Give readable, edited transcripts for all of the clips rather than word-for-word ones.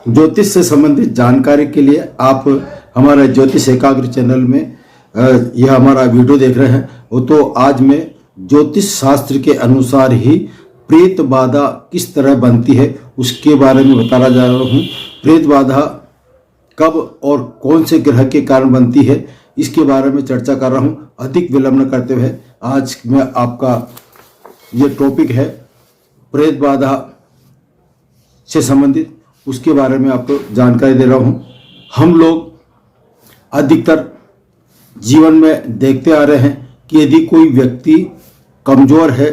ज्योतिष से संबंधित जानकारी के लिए आप हमारे ज्योतिष एकाग्र चैनल में यह हमारा वीडियो देख रहे हैं। वो तो आज मैं ज्योतिष शास्त्र के अनुसार ही प्रेत बाधा किस तरह बनती है उसके बारे में बताना जा रहा हूँ। प्रेत बाधा कब और कौन से ग्रह के कारण बनती है इसके बारे में चर्चा कर रहा हूँ। अधिक विलंब न करते हुए आज मैं आपका ये टॉपिक है प्रेत बाधा से संबंधित, उसके बारे में आपको जानकारी दे रहा हूँ। हम लोग अधिकतर जीवन में देखते आ रहे हैं कि यदि कोई व्यक्ति कमज़ोर है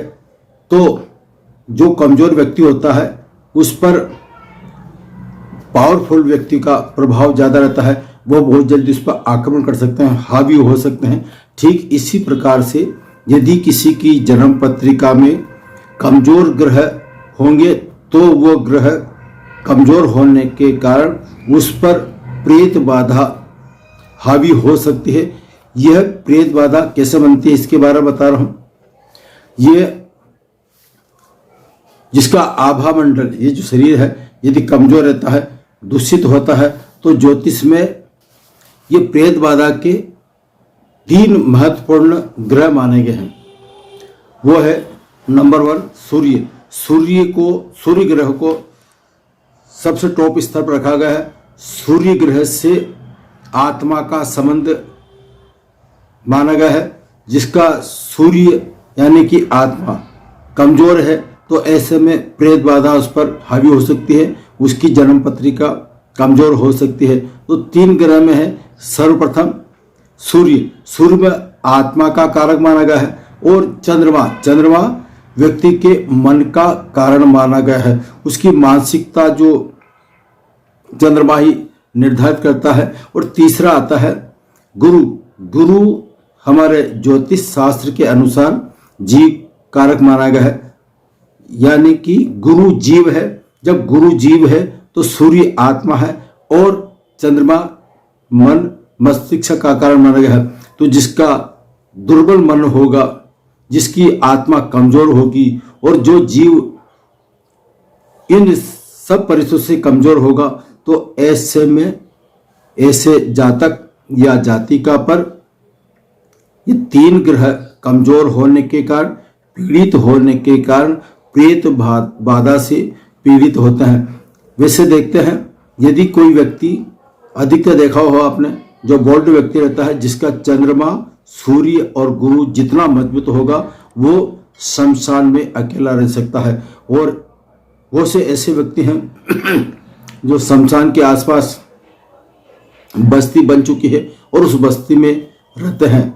तो जो कमज़ोर व्यक्ति होता है उस पर पावरफुल व्यक्ति का प्रभाव ज़्यादा रहता है, वो बहुत जल्दी उस पर आक्रमण कर सकते हैं, हावी हो सकते हैं। ठीक इसी प्रकार से यदि किसी की जन्म पत्रिका में कमज़ोर ग्रह होंगे तो वो ग्रह कमज़ोर होने के कारण उस पर प्रेत बाधा हावी हो सकती है। यह प्रेत बाधा कैसे बनती है इसके बारे में बता रहा हूँ। ये जिसका आभा मंडल, ये जो शरीर है, यदि कमज़ोर रहता है, दूषित होता है, तो ज्योतिष में ये प्रेत बाधा के 3 महत्वपूर्ण ग्रह माने गए हैं। वो है नंबर 1 सूर्य। सूर्य ग्रह को सबसे टॉप स्तर पर रखा गया है। सूर्य ग्रह से आत्मा का संबंध माना गया है। जिसका सूर्य यानी कि आत्मा कमजोर है तो ऐसे में प्रेत बाधा उस पर हावी हो सकती है, उसकी जन्म पत्रिका कमजोर हो सकती है। तो 3 ग्रह में है सर्वप्रथम सूर्य में आत्मा का कारक माना गया है, और चंद्रमा व्यक्ति के मन का कारण माना गया है। उसकी मानसिकता जो चंद्रमा ही निर्धारित करता है। और तीसरा आता है गुरु हमारे ज्योतिष शास्त्र के अनुसार जीव कारक माना गया है, यानी कि गुरु जीव है। जब गुरु जीव है तो सूर्य आत्मा है और चंद्रमा मन मस्तिष्क का कारण माना गया है। तो जिसका दुर्बल मन होगा, जिसकी आत्मा कमजोर होगी और जो जीव इन सब परिस्थितियों से कमजोर होगा तो ऐसे में ऐसे जातक या जातिका पर ये 3 ग्रह कमजोर होने के कारण, पीड़ित होने के कारण प्रेत बाधा से पीड़ित होते हैं। वैसे देखते हैं यदि कोई व्यक्ति, अधिकतर देखा हो आपने, जो बोल्ड व्यक्ति रहता है, जिसका चंद्रमा सूर्य और गुरु जितना मजबूत होगा वो शमशान में अकेला रह सकता है। और वो से ऐसे व्यक्ति हैं जो शमशान के आसपास बस्ती बन चुकी है और उस बस्ती में रहते हैं,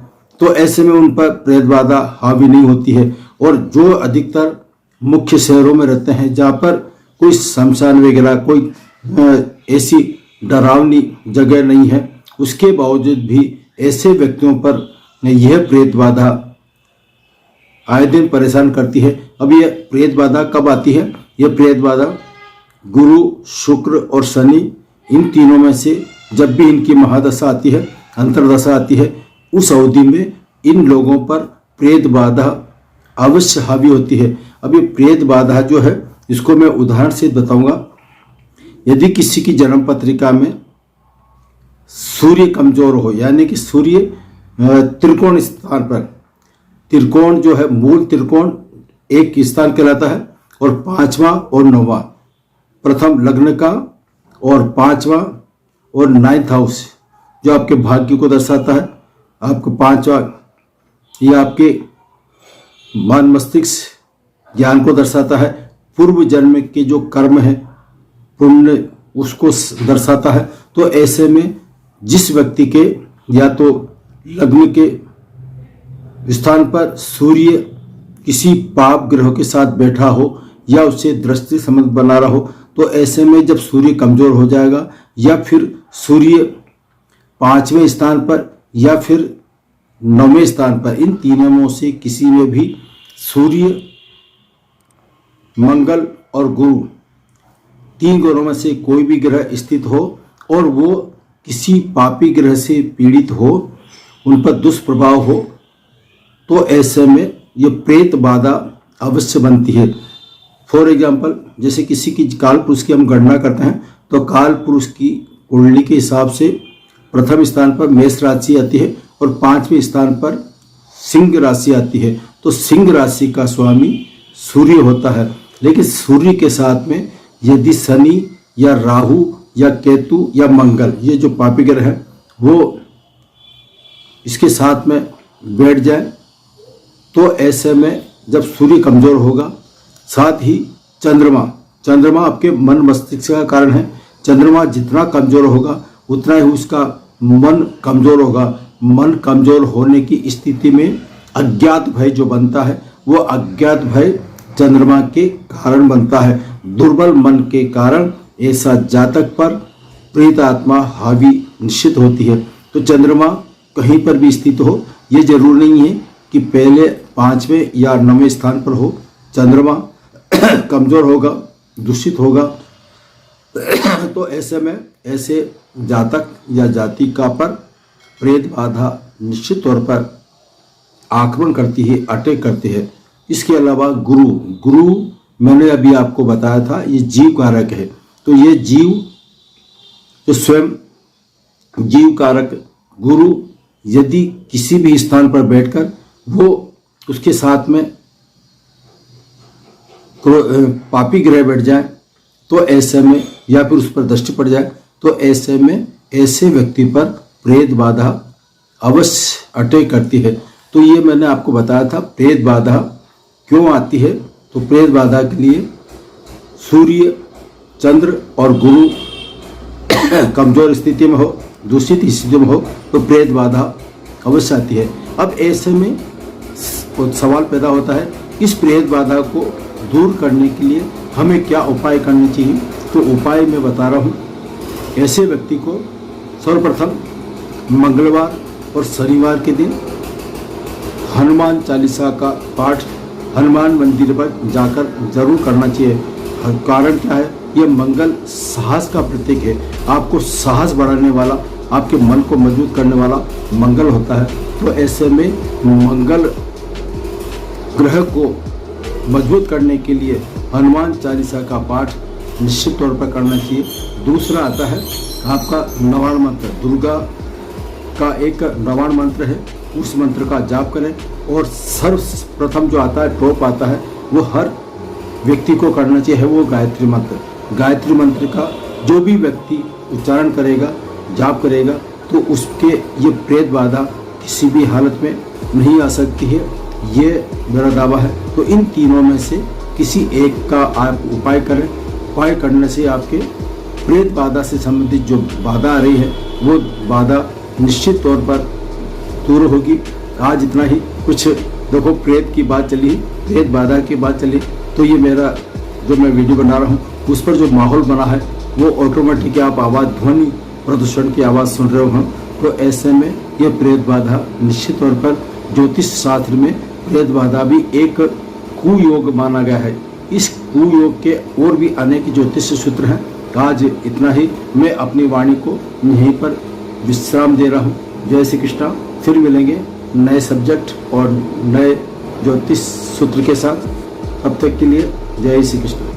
तो ऐसे में उन पर प्रेत बाधा हावी नहीं होती है। और जो अधिकतर मुख्य शहरों में रहते हैं जहाँ पर कोई शमशान वगैरह, कोई ऐसी डरावनी जगह नहीं है, उसके बावजूद भी ऐसे व्यक्तियों पर यह प्रेत बाधा आए दिन परेशान करती है। अब यह प्रेत बाधा कब आती है? यह प्रेत बाधा गुरु, शुक्र और शनि, इन तीनों में से जब भी इनकी महादशा आती है, अंतरदशा आती है, उस अवधि में इन लोगों पर प्रेत बाधा अवश्य हावी होती है। अब ये प्रेत बाधा जो है इसको मैं उदाहरण से बताऊंगा। यदि किसी की जन्म पत्रिका में सूर्य कमजोर हो, यानी कि सूर्य त्रिकोण स्थान पर, त्रिकोण जो है मूल त्रिकोण एक स्थान कहलाता है, और 5वां और 9वां, प्रथम लग्न का और 5वां और 9th हाउस जो आपके भाग्य को दर्शाता है, आपको 5वां ये आपके मन मस्तिष्क ज्ञान को दर्शाता है, पूर्व जन्म के जो कर्म है पुण्य उसको दर्शाता है। तो ऐसे में जिस व्यक्ति के या तो लग्न के स्थान पर सूर्य किसी पाप ग्रह के साथ बैठा हो या उससे दृष्टि संबंध बना रहा हो, तो ऐसे में जब सूर्य कमजोर हो जाएगा या फिर सूर्य 5वें स्थान पर या फिर 9वें स्थान पर, इन तीनों में से किसी में भी सूर्य, मंगल और गुरु, 3 ग्रहों में से कोई भी ग्रह स्थित हो और वो किसी पापी ग्रह से पीड़ित हो, उन पर दुष्प्रभाव हो, तो ऐसे में ये प्रेत बाधा अवश्य बनती है। फॉर एग्जाम्पल, जैसे किसी की काल पुरुष की हम गणना करते हैं तो काल पुरुष की कुंडली के हिसाब से प्रथम स्थान पर मेष राशि आती है और 5वें स्थान पर सिंह राशि आती है। तो सिंह राशि का स्वामी सूर्य होता है, लेकिन सूर्य के साथ में यदि शनि या राहु या केतु या मंगल, ये जो पापी ग्रह है, वो इसके साथ में बैठ जाए तो ऐसे में जब सूर्य कमजोर होगा, साथ ही चंद्रमा आपके मन मस्तिष्क का कारण है। चंद्रमा जितना कमजोर होगा उतना ही उसका मन कमजोर होगा। मन कमजोर होने की स्थिति में अज्ञात भय जो बनता है, वो अज्ञात भय चंद्रमा के कारण बनता है। दुर्बल मन के कारण ऐसा जातक पर प्रेत आत्मा हावी निश्चित होती है। तो चंद्रमा कहीं पर भी स्थित हो, ये जरूर नहीं है कि पहले 5वें या 9वें स्थान पर हो। चंद्रमा कमजोर होगा, दूषित होगा, तो ऐसे में ऐसे जातक या जातिका पर प्रेत बाधा निश्चित तौर पर आक्रमण करती है, अटैक करती है। इसके अलावा गुरु मैंने अभी आपको बताया था, ये जीव कारक है। तो ये जीव जो स्वयं जीव कारक गुरु यदि किसी भी स्थान पर बैठकर वो उसके साथ में पापी ग्रह बैठ जाए तो ऐसे में, या फिर उस पर दृष्टि पड़ जाए तो ऐसे में ऐसे व्यक्ति पर प्रेत बाधा अवश्य अटैक करती है। तो ये मैंने आपको बताया था प्रेत बाधा क्यों आती है। तो प्रेत बाधा के लिए सूर्य, चंद्र और गुरु कमजोर स्थिति में हो, दूषित स्थिति में हो तो प्रेत बाधा अवश्य आती है। अब ऐसे में सवाल पैदा होता है, इस प्रेत बाधा को दूर करने के लिए हमें क्या उपाय करने चाहिए। तो उपाय मैं बता रहा हूँ। ऐसे व्यक्ति को सर्वप्रथम मंगलवार और शनिवार के दिन हनुमान चालीसा का पाठ हनुमान मंदिर पर जाकर जरूर करना चाहिए। कारण क्या है, ये मंगल साहस का प्रतीक है। आपको साहस बढ़ाने वाला, आपके मन को मजबूत करने वाला मंगल होता है। तो ऐसे में मंगल ग्रह को मजबूत करने के लिए हनुमान चालीसा का पाठ निश्चित तौर पर करना चाहिए। दूसरा आता है आपका नवाण मंत्र, दुर्गा का एक नवाण मंत्र है, उस मंत्र का जाप करें। और सर्वप्रथम जो आता है, टॉप आता है, वो हर व्यक्ति को करना चाहिए, वो गायत्री मंत्र। गायत्री मंत्र का जो भी व्यक्ति उच्चारण करेगा, जाप करेगा, तो उसके ये प्रेत बाधा किसी भी हालत में नहीं आ सकती है, ये मेरा दावा है। तो इन तीनों में से किसी एक का आप उपाय करें। उपाय करने से आपके प्रेत बाधा से संबंधित जो बाधा आ रही है वो बाधा निश्चित तौर पर दूर होगी। आज इतना ही। कुछ देखो, प्रेत की बात चली, प्रेत बाधा की बात चली, तो ये मेरा जो मैं वीडियो बना रहा हूँ उस पर जो माहौल बना है वो ऑटोमेटिक आप आवाज़, ध्वनि प्रदूषण की आवाज़ सुन रहे हो। तो ऐसे में ये प्रेत बाधा निश्चित तौर पर ज्योतिष शास्त्र में प्रेत बाधा भी एक कुयोग माना गया है। इस कुयोग के और भी अनेक ज्योतिष सूत्र हैं। आज इतना ही। मैं अपनी वाणी को यहीं पर विश्राम दे रहा हूँ। जय श्री कृष्णा। फिर मिलेंगे नए सब्जेक्ट और नए ज्योतिष सूत्र के साथ। अब तक के लिए जय श्री कृष्ण।